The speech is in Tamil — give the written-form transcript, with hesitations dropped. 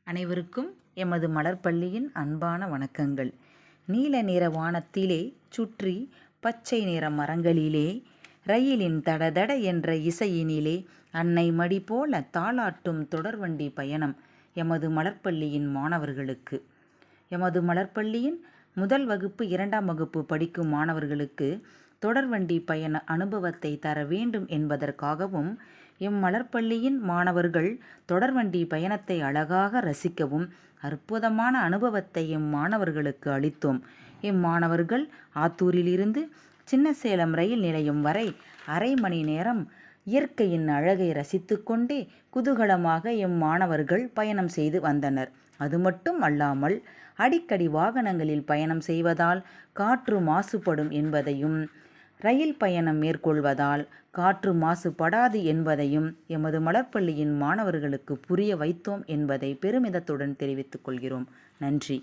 அனைவருக்கும் எமது மலர்பள்ளியின் அன்பான வணக்கங்கள். நீல நிற வானத்திலே சுற்றி பச்சை நிற மரங்களிலே ரயிலின் தடதட என்ற இசையினிலே அன்னை மடி போல தாளாட்டும் தொடர்வண்டி பயணம் எமது மலர்பள்ளியின் மாணவர்களுக்கு. எமது மலர்பள்ளியின் முதல் வகுப்பு 2ஆம் வகுப்பு படிக்கும் மாணவர்களுக்கு தொடர்வண்டி பயண அனுபவத்தை தர வேண்டும் என்பதற்காகவும் மலர்பள்ளியின் மாணவர்கள் தொடர்வண்டி பயணத்தை அழகாக ரசிக்கவும் அற்புதமான அனுபவத்தை மாணவர்களுக்கு அளித்தோம். மாணவர்கள் ஆத்தூரிலிருந்து சின்னசேலம் ரயில் நிலையம் வரை அரை மணி நேரம் இயற்கையின் அழகை ரசித்து கொண்டே குதூகலமாக மாணவர்கள் பயணம் செய்து வந்தனர். அது மட்டும் அல்லாமல் அடிக்கடி வாகனங்களில் பயணம் செய்வதால் காற்று மாசுபடும் என்பதையும் ரயில் பயணம் மேற்கொள்வதால் காற்று மாசுபடாது என்பதையும் எமது மலர்பள்ளியின் மாணவர்களுக்கு புரிய வைத்தோம் என்பதை பெருமிதத்துடன் தெரிவித்துக் கொள்கிறோம். நன்றி.